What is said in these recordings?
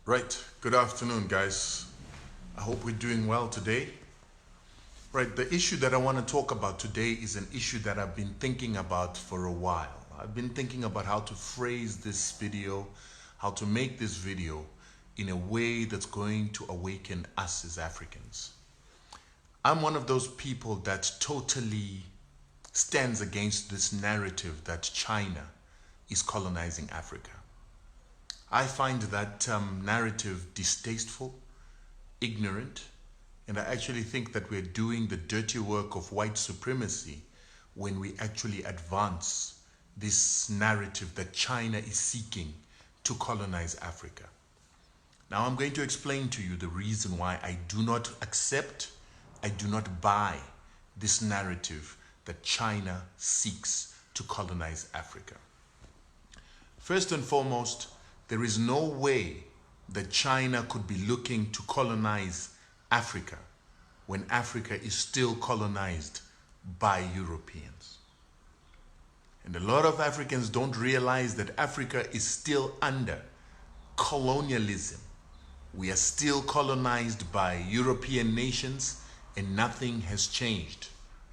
Right, good afternoon, guys. I hope we're doing well today. Right, the issue that I want to talk about today is an issue that I've been thinking about for a while. I've been thinking about how to phrase this video, how to make this video in a way that's going to awaken us as Africans. I'm one of those people that totally stands against this narrative that China is colonizing Africa. I find that narrative distasteful, ignorant, and I actually think that we're doing the dirty work of white supremacy when we actually advance this narrative that China is seeking to colonize Africa. Now I'm going to explain to you the reason why I do not accept, I do not buy this narrative that China seeks to colonize Africa. First and foremost, there is no way that China could be looking to colonize Africa when Africa is still colonized by Europeans. And a lot of Africans don't realize that Africa is still under colonialism. We are still colonized by European nations, and nothing has changed,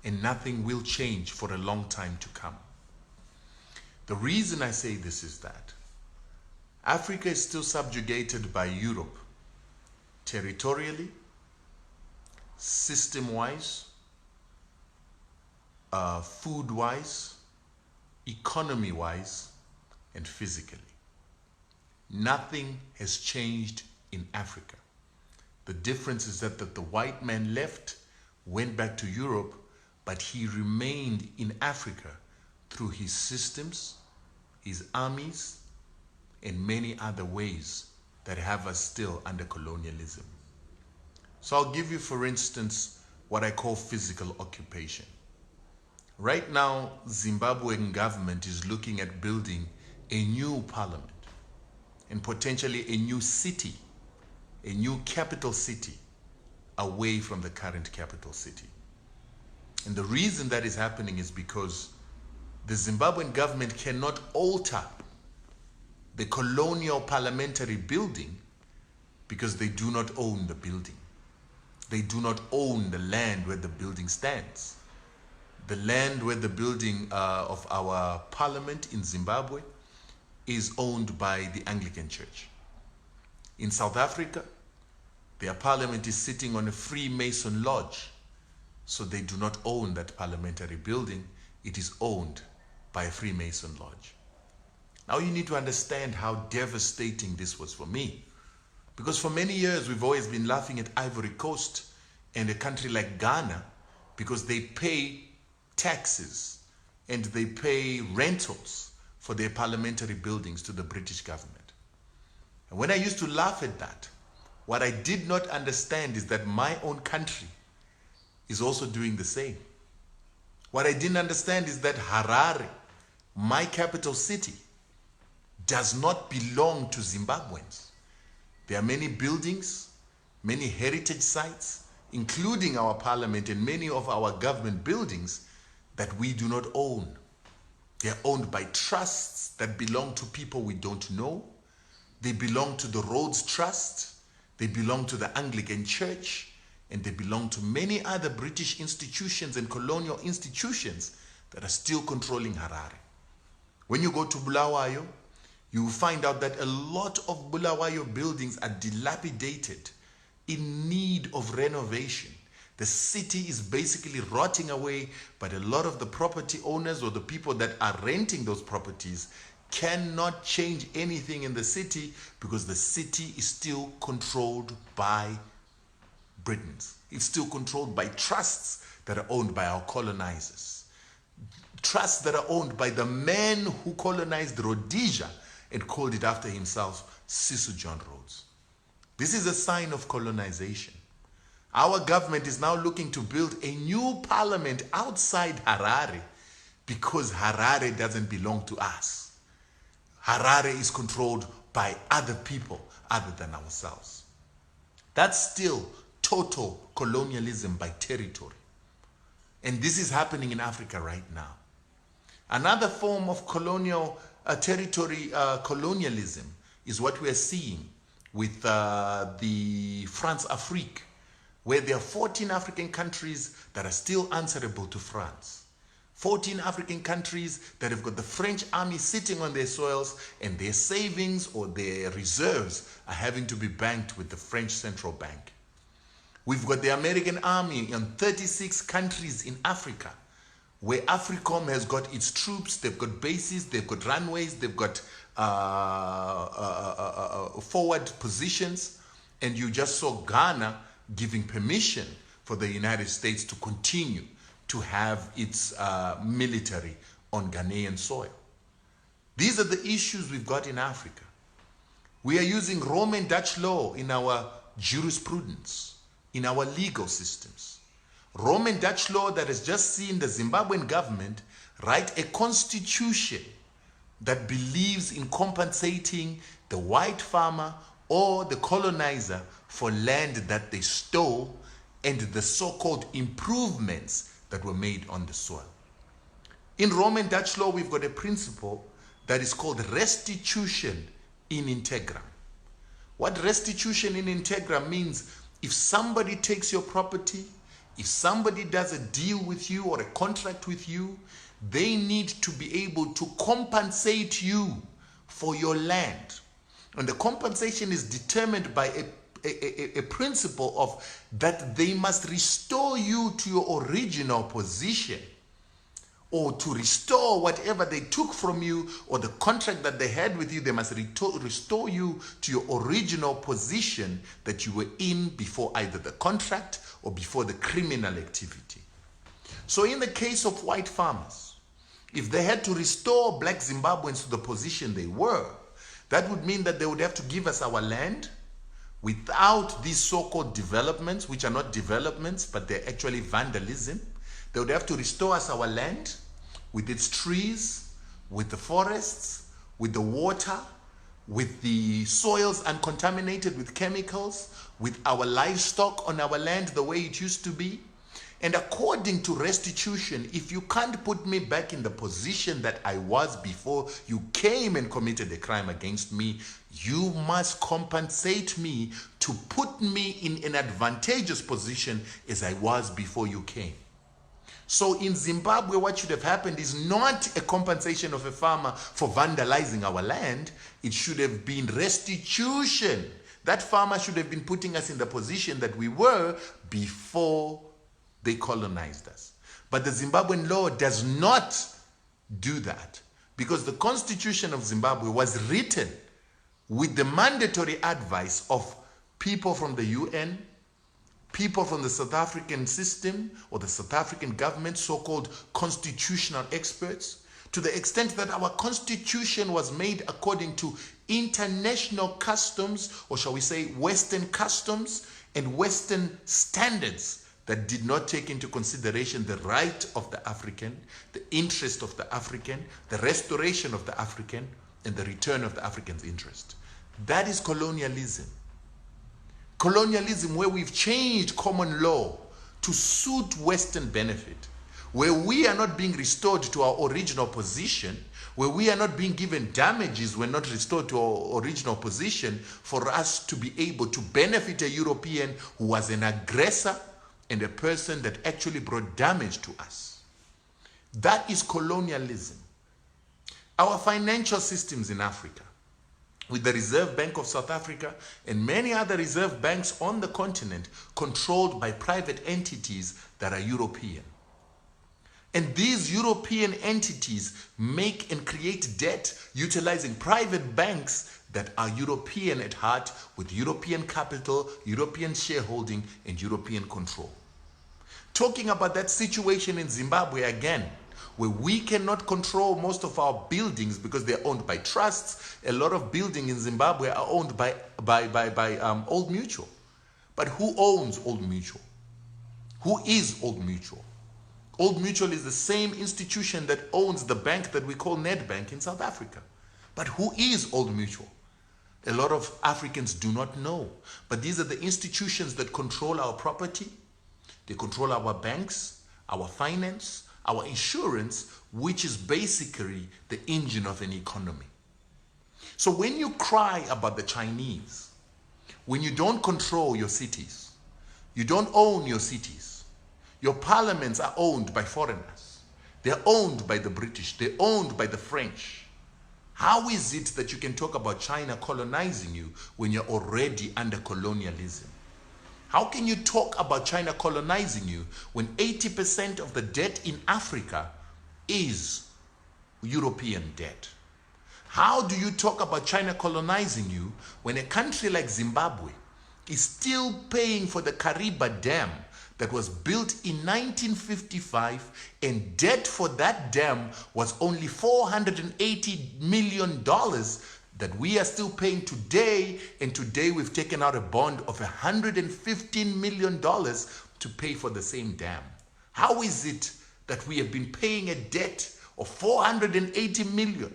and nothing will change for a long time to come. The reason I say this is that Africa is still subjugated by Europe, territorially, system-wise, food-wise, economy-wise, and physically. Nothing has changed in Africa. The difference is that the white man left, went back to Europe, but he remained in Africa through his systems, his armies, and many other ways that have us still under colonialism. So I'll give you, for instance, what I call physical occupation. Right now, Zimbabwean government is looking at building a new parliament and potentially a new city, a new capital city away from the current capital city. And the reason that is happening is because the Zimbabwean government cannot alter the colonial parliamentary building because they do not own the building. They do not own the land where the building stands. The land where the building of our parliament in Zimbabwe is owned by the Anglican Church. In South Africa, their parliament is sitting on a Freemason lodge, so they do not own that parliamentary building. It is owned by a Freemason lodge. Now you need to understand how devastating this was for me. Because for many years we've always been laughing at Ivory Coast and a country like Ghana because they pay taxes and they pay rentals for their parliamentary buildings to the British government. And when I used to laugh at that, what I did not understand is that my own country is also doing the same. What I didn't understand is that Harare, my capital city, does not belong to Zimbabweans. There are many buildings, many heritage sites, including our parliament and many of our government buildings that we do not own. They are owned by trusts that belong to people we don't know. They belong to the Rhodes Trust. They belong to the Anglican Church. And they belong to many other British institutions and colonial institutions that are still controlling Harare. When you go to Bulawayo, you will find out that a lot of Bulawayo buildings are dilapidated, in need of renovation. The city is basically rotting away, but a lot of the property owners or the people that are renting those properties cannot change anything in the city because the city is still controlled by Britons. It's still controlled by trusts that are owned by our colonizers. Trusts that are owned by the man who colonized Rhodesia and called it after himself, Cecil John Rhodes. This is a sign of colonization. Our government is now looking to build a new parliament outside Harare because Harare doesn't belong to us. Harare is controlled by other people other than ourselves. That's still total colonialism by territory. And this is happening in Africa right now. Another form of colonial colonialism is what we are seeing with the France Afrique, where there are 14 African countries that are still answerable to France. 14 African countries that have got the French army sitting on their soils, and their savings or their reserves are having to be banked with the French central bank. We've got the American army in 36 countries in Africa, where AFRICOM has got its troops, they've got bases, they've got runways, they've got forward positions, and you just saw Ghana giving permission for the United States to continue to have its military on Ghanaian soil. These are the issues we've got in Africa. We are using Roman Dutch law in our jurisprudence, in our legal systems. Roman Dutch law that has just seen the Zimbabwean government write a constitution that believes in compensating the white farmer or the colonizer for land that they stole and the so-called improvements that were made on the soil. In Roman Dutch law, we've got a principle that is called restitution in integram. What restitution in integram means, if somebody takes your property, if somebody does a deal with you or a contract with you, they need to be able to compensate you for your land. And the compensation is determined by a principle of that they must restore you to your original position, or to restore whatever they took from you, or the contract that they had with you. They must restore you to your original position that you were in before either the contract or before the criminal activity. So in the case of white farmers, if they had to restore black Zimbabweans to the position they were, that would mean that they would have to give us our land without these so-called developments, which are not developments, but they're actually vandalism. They would have to restore us our land with its trees, with the forests, with the water, with the soils uncontaminated with chemicals, with our livestock on our land the way it used to be. And according to restitution, if you can't put me back in the position that I was before you came and committed a crime against me, you must compensate me to put me in an advantageous position as I was before you came. So in Zimbabwe, what should have happened is not a compensation of a farmer for vandalizing our land. It should have been restitution. That farmer should have been putting us in the position that we were before they colonized us. But the Zimbabwean law does not do that, because the Constitution of Zimbabwe was written with the mandatory advice of people from the UN, people from the South African system or the South African government, so-called constitutional experts, to the extent that our constitution was made according to international customs, or shall we say Western customs and Western standards, that did not take into consideration the right of the African, the interest of the African, the restoration of the African, and the return of the African's interest. That is colonialism. Colonialism, where we've changed common law to suit Western benefit, where we are not being restored to our original position, where we are not being given damages when not restored to our original position, for us to be able to benefit a European who was an aggressor and a person that actually brought damage to us. That is colonialism. Our financial systems in Africa, with the Reserve Bank of South Africa and many other reserve banks on the continent, controlled by private entities that are European. And these European entities make and create debt utilizing private banks that are European at heart, with European capital, European shareholding, and European control. Talking about that situation in Zimbabwe again, where we cannot control most of our buildings because they're owned by trusts. A lot of buildings in Zimbabwe are owned by Old Mutual. But who owns Old Mutual? Who is Old Mutual? Old Mutual is the same institution that owns the bank that we call Nedbank in South Africa. But who is Old Mutual? A lot of Africans do not know. But these are the institutions that control our property. They control our banks, our finance, our insurance, which is basically the engine of an economy. So when you cry about the Chinese, when you don't control your cities, you don't own your cities, your parliaments are owned by foreigners, they're owned by the British, they're owned by the French. How is it that you can talk about China colonizing you when you're already under colonialism? How can you talk about China colonizing you when 80% of the debt in Africa is European debt? How do you talk about China colonizing you when a country like Zimbabwe is still paying for the Kariba Dam that was built in 1955, and debt for that dam was only $480 million that we are still paying today, and today we've taken out a bond of $115 million to pay for the same dam. How is it that we have been paying a debt of $480 million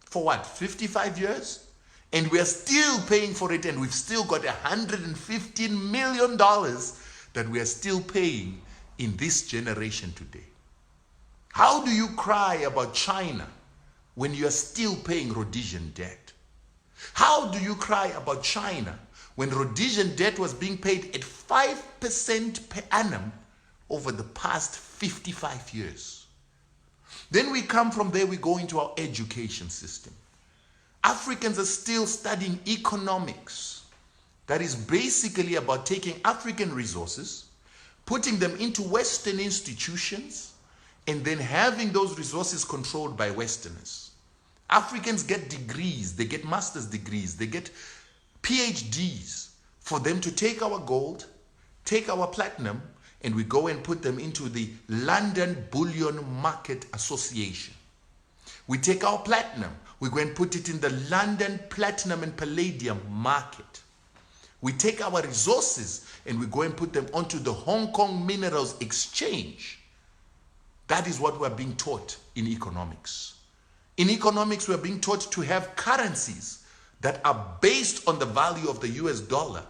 for what, 55 years? And we are still paying for it, and we've still got $115 million that we are still paying in this generation today. How do you cry about China when you are still paying Rhodesian debt? How do you cry about China when Rhodesian debt was being paid at 5% per annum over the past 55 years? Then we come from there, we go into our education system. Africans are still studying economics. That is basically about taking African resources, putting them into Western institutions, and then having those resources controlled by Westerners. Africans get degrees, they get master's degrees, they get PhDs for them to take our gold, take our platinum, and we go and put them into the London Bullion Market Association. We take our platinum, we go and put it in the London Platinum and Palladium Market. We take our resources and we go and put them onto the Hong Kong Minerals Exchange. That is what we're being taught in economics. In economics, we're being taught to have currencies that are based on the value of the US dollar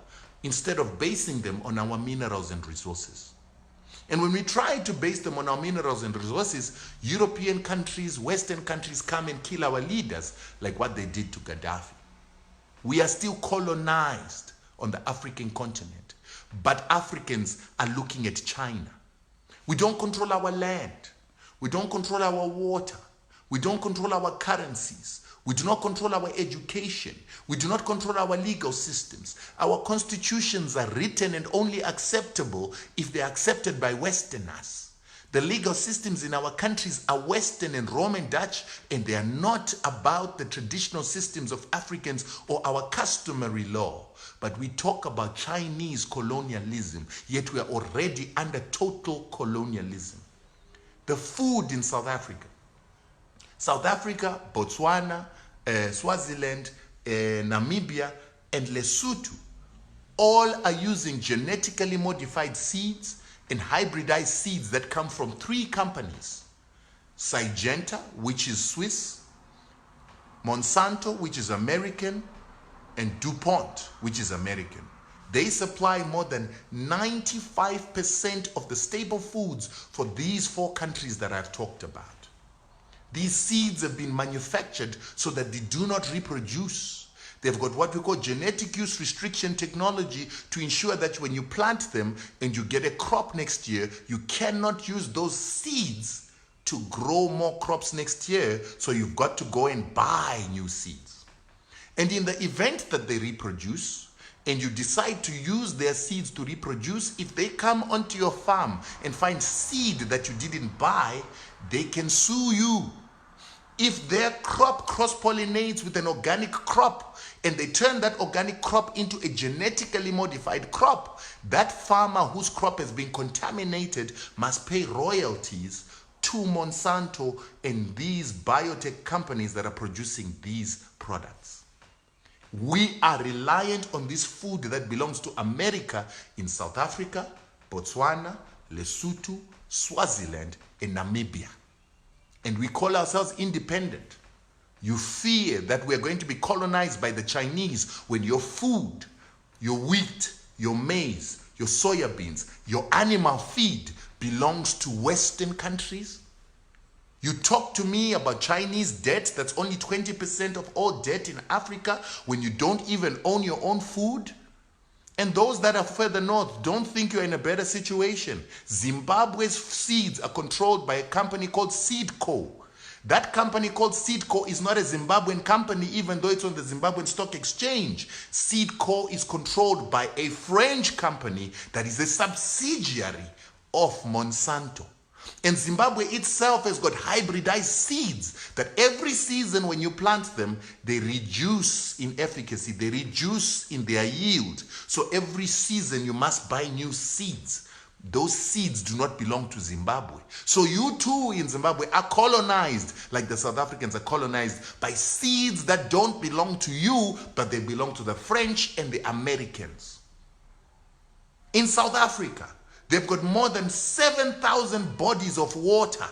instead of basing them on our minerals and resources. And when we try to base them on our minerals and resources, European countries, Western countries come and kill our leaders like what they did to Gaddafi. We are still colonized on the African continent, but Africans are looking at China. We don't control our land. We don't control our water. We don't control our currencies. We do not control our education. We do not control our legal systems. Our constitutions are written and only acceptable if they are accepted by Westerners. The legal systems in our countries are Western and Roman Dutch, and they are not about the traditional systems of Africans or our customary law. But we talk about Chinese colonialism, yet we are already under total colonialism. The food in South Africa, Botswana, Swaziland, Namibia, and Lesotho, all are using genetically modified seeds and hybridized seeds that come from 3 companies. Syngenta, which is Swiss, Monsanto, which is American, and DuPont, which is American. They supply more than 95% of the staple foods for these 4 countries that I've talked about. These seeds have been manufactured so that they do not reproduce. They've got what we call genetic use restriction technology to ensure that when you plant them and you get a crop next year, you cannot use those seeds to grow more crops next year, so you've got to go and buy new seeds. And in the event that they reproduce, and you decide to use their seeds to reproduce, if they come onto your farm and find seed that you didn't buy, they can sue you. If their crop cross-pollinates with an organic crop and they turn that organic crop into a genetically modified crop, that farmer whose crop has been contaminated must pay royalties to Monsanto and these biotech companies that are producing these products. We are reliant on this food that belongs to America in South Africa, Botswana, Lesotho, Swaziland, and Namibia. And we call ourselves independent. You fear that we are going to be colonized by the Chinese when your food, your wheat, your maize, your soya beans, your animal feed belongs to Western countries. You talk to me about Chinese debt that's only 20% of all debt in Africa when you don't even own your own food. And those that are further north, don't think you're in a better situation. Zimbabwe's seeds are controlled by a company called Seedco. That company called Seedco is not a Zimbabwean company, even though it's on the Zimbabwean Stock Exchange. Seedco is controlled by a French company that is a subsidiary of Monsanto. And Zimbabwe itself has got hybridized seeds that every season when you plant them, they reduce in efficacy, they reduce in their yield. So every season you must buy new seeds. Those seeds do not belong to Zimbabwe. So you too in Zimbabwe are colonized, like the South Africans are colonized by seeds that don't belong to you, but they belong to the French and the Americans. In South Africa, they've got more than 7,000 bodies of water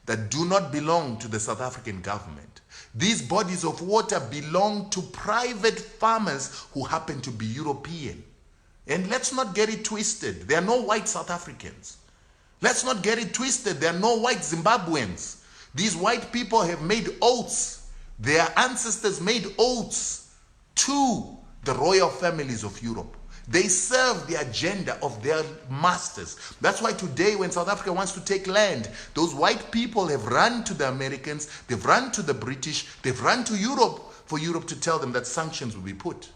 that do not belong to the South African government. These bodies of water belong to private farmers who happen to be European. And let's not get it twisted. There are no white South Africans. Let's not get it twisted. There are no white Zimbabweans. These white people have made oaths. Their ancestors made oaths to the royal families of Europe. They serve the agenda of their masters. That's why today when South Africa wants to take land, those white people have run to the Americans, they've run to the British, they've run to Europe for Europe to tell them that sanctions will be put.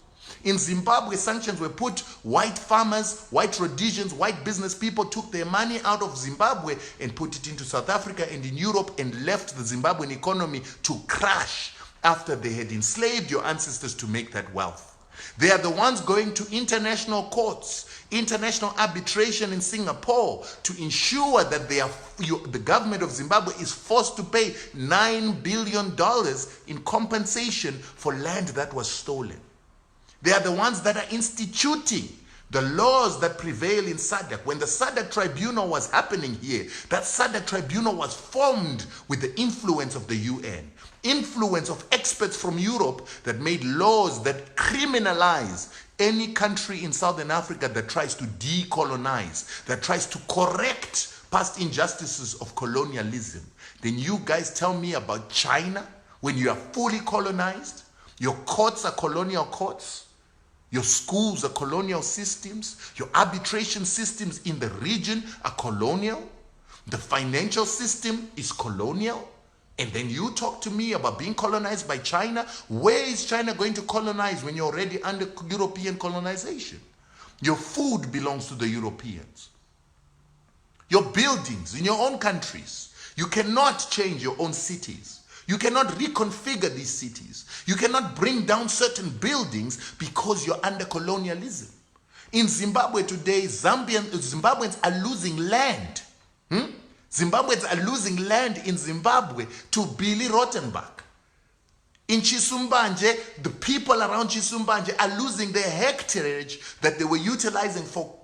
In Zimbabwe, sanctions were put. White farmers, white Rhodesians, white business people took their money out of Zimbabwe and put it into South Africa and in Europe and left the Zimbabwean economy to crash after they had enslaved your ancestors to make that wealth. They are the ones going to international courts, international arbitration in Singapore to ensure that the government of Zimbabwe is forced to pay $9 billion in compensation for land that was stolen. They are the ones that are instituting the laws that prevail in SADC. When the SADC tribunal was happening here, that SADC tribunal was formed with the influence of the UN, influence of experts from Europe that made laws that criminalize any country in Southern Africa that tries to decolonize, that tries to correct past injustices of colonialism. Then you guys tell me about China when you are fully colonized, your courts are colonial courts, your schools are colonial systems. Your arbitration systems in the region are colonial. The financial system is colonial. And then you talk to me about being colonized by China. Where is China going to colonize when you're already under European colonization? Your food belongs to the Europeans. Your buildings in your own countries. You cannot change your own cities. You cannot reconfigure these cities. You cannot bring down certain buildings because you're under colonialism. In Zimbabwe today, Zimbabweans are losing land. Zimbabweans are losing land in Zimbabwe to Billy Rottenbach. In Chisumbanje, the people around Chisumbanje are losing their hectareage that they were utilizing for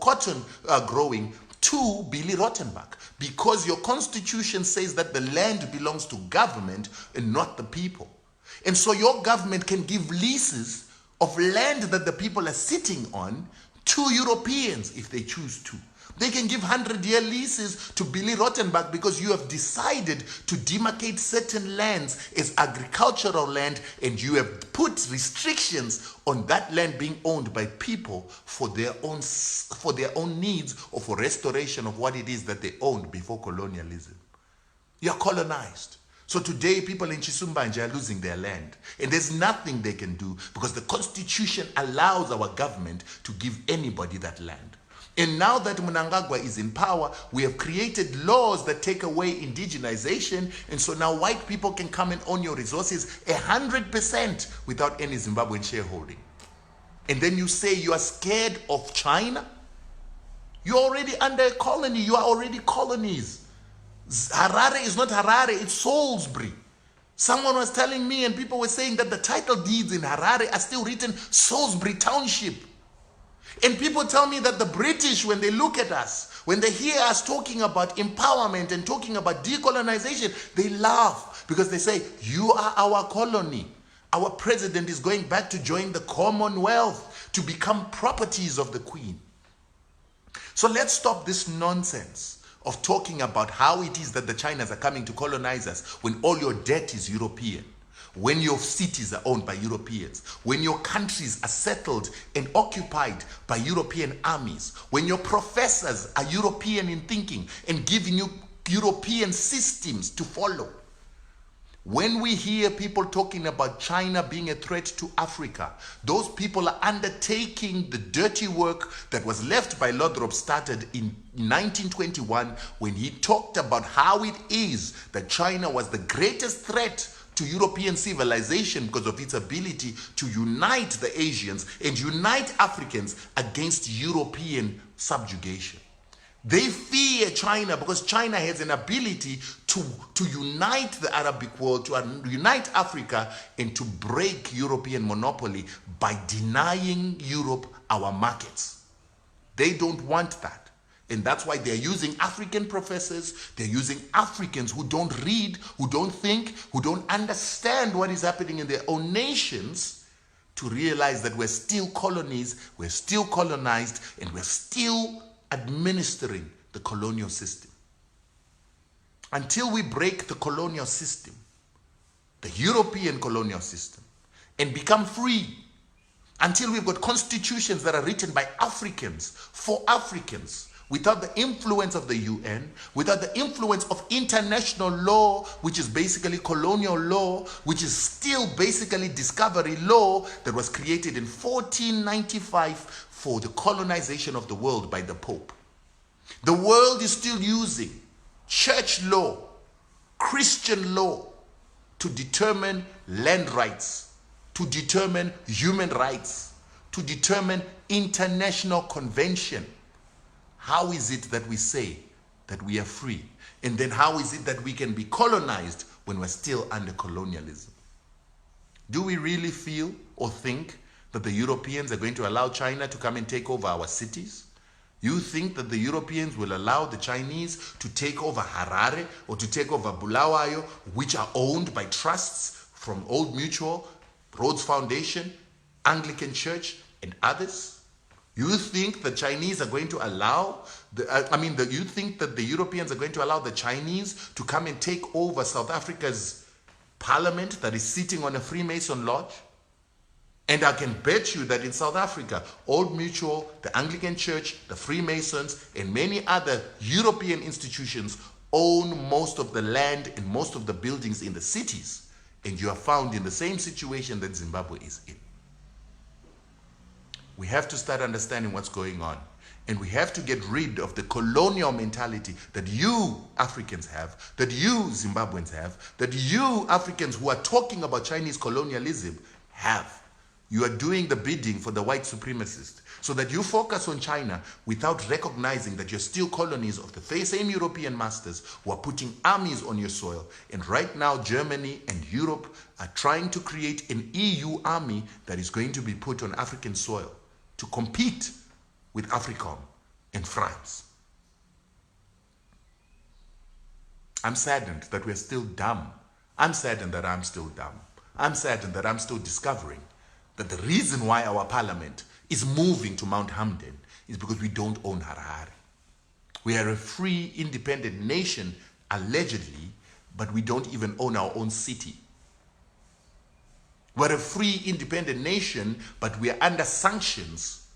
cotton growing to Billy Rottenbach, because your constitution says that the land belongs to government and not the people. And so your government can give leases of land that the people are sitting on to Europeans if they choose to. They can give 100-year leases to Billy Rottenbach because you have decided to demarcate certain lands as agricultural land, and you have put restrictions on that land being owned by people for their own needs or for restoration of what it is that they owned before colonialism. You are colonized. So today people in Chisumbanje are losing their land, and there's nothing they can do because the constitution allows our government to give anybody that land. And now that Mnangagwa is in power, we have created laws that take away indigenization. And so now white people can come and own your resources 100% without any Zimbabwean shareholding. And then you say you are scared of China? You're already under a colony. You are already colonies. Harare is not Harare, it's Salisbury. Someone was telling me, and people were saying that the title deeds in Harare are still written Salisbury Township. And people tell me that the British, when they look at us, when they hear us talking about empowerment and talking about decolonization, they laugh because they say, you are our colony. Our president is going back to join the Commonwealth to become properties of the Queen. So let's stop this nonsense of talking about how it is that the Chinas are coming to colonize us when all your debt is European. when your cities are owned by Europeans, when your countries are settled and occupied by European armies, when your professors are European in thinking and giving you European systems to follow. When we hear people talking about China being a threat to Africa, those people are undertaking the dirty work that was left by Lothrop started in 1921 when he talked about how it is that China was the greatest threat to European civilization because of its ability to unite the Asians and unite Africans against European subjugation. They fear China because China has an ability to unite the Arabic world, to unite Africa, and to break European monopoly by denying Europe our markets. They don't want that. And that's why they're using African professors, they're using Africans who don't read, who don't think, who don't understand what is happening in their own nations to realize that we're still colonies, we're still colonized, and we're still administering the colonial system. Until we break the colonial system, the European colonial system, and become free, until we've got constitutions that are written by Africans, for Africans, without the influence of the UN, without the influence of international law, which is basically colonial law, which is still basically discovery law that was created in 1495 for the colonization of the world by the Pope. The world is still using church law, Christian law, to determine land rights, to determine human rights, to determine international convention. How is it that we say that we are free? And then how is it that we can be colonized when we're still under colonialism? Do we really feel or think that the Europeans are going to allow China to come and take over our cities? You think that the Europeans will allow the Chinese to take over Harare or to take over Bulawayo, which are owned by trusts from Old Mutual, Rhodes Foundation, Anglican Church, and others? You think the Chinese are going to allow, you think that the Europeans are going to allow the Chinese to come and take over South Africa's parliament that is sitting on a Freemason lodge? And I can bet you that in South Africa, Old Mutual, the Anglican Church, the Freemasons, and many other European institutions own most of the land and most of the buildings in the cities. And you are found in the same situation that Zimbabwe is in. We have to start understanding what's going on. And we have to get rid of the colonial mentality that you Africans have, that you Zimbabweans have, that you Africans who are talking about Chinese colonialism have. You are doing the bidding for the white supremacist so that you focus on China without recognizing that you're still colonies of the same European masters who are putting armies on your soil. And right now, Germany and Europe are trying to create an EU army that is going to be put on African soil to compete with AFRICOM and France. I'm saddened that we're still dumb. I'm saddened that I'm still dumb. I'm saddened that I'm still discovering that the reason why our parliament is moving to Mount Hamden is because we don't own Harare. We are a free, independent nation, allegedly, but we don't even own our own city. We're a free, independent nation, but we are under sanctions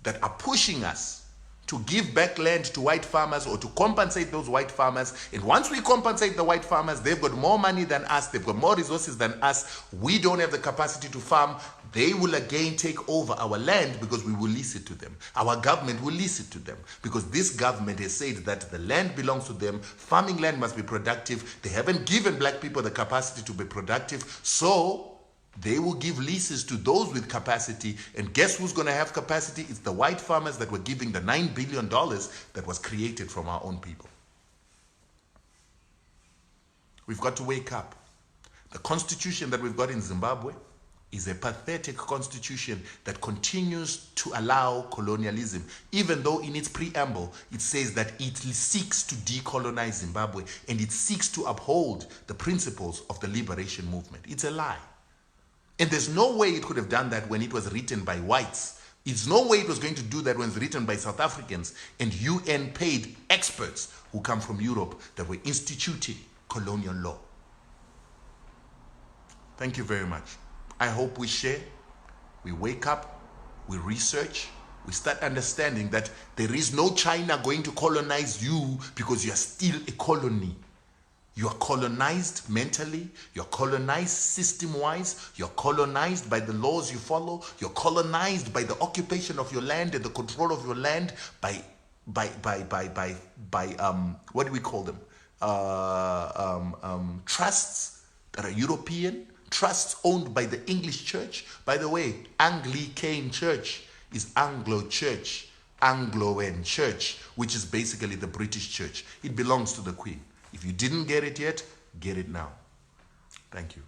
that are pushing us to give back land to white farmers or to compensate those white farmers. And once we compensate the white farmers, they've got more money than us, they've got more resources than us. We don't have the capacity to farm. They will again take over our land because we will lease it to them. Our government will lease it to them because this government has said that the land belongs to them. Farming land must be productive. They haven't given black people the capacity to be productive. So they will give leases to those with capacity. And guess who's going to have capacity? It's the white farmers that were giving the $9 billion that was created from our own people. We've got to wake up. The constitution that we've got in Zimbabwe is a pathetic constitution that continues to allow colonialism, even though in its preamble it says that it seeks to decolonize Zimbabwe and it seeks to uphold the principles of the liberation movement. It's a lie. And there's no way it could have done that when it was written by whites. There's no way it was going to do that when it's written by South Africans and UN paid experts who come from Europe that were instituting colonial law. Thank you very much. I hope we share, we wake up, we research, we start understanding that there is no China going to colonize you because you are still a colony. You are colonized mentally, you're colonized system-wise, you're colonized by the laws you follow, you're colonized by the occupation of your land and the control of your land by what do we call them? Trusts that are European, trusts owned by the English church. By the way, Anglican church is Anglo church, Angloan church, which is basically the British church. It belongs to the Queen. If you didn't get it yet, get it now. Thank you.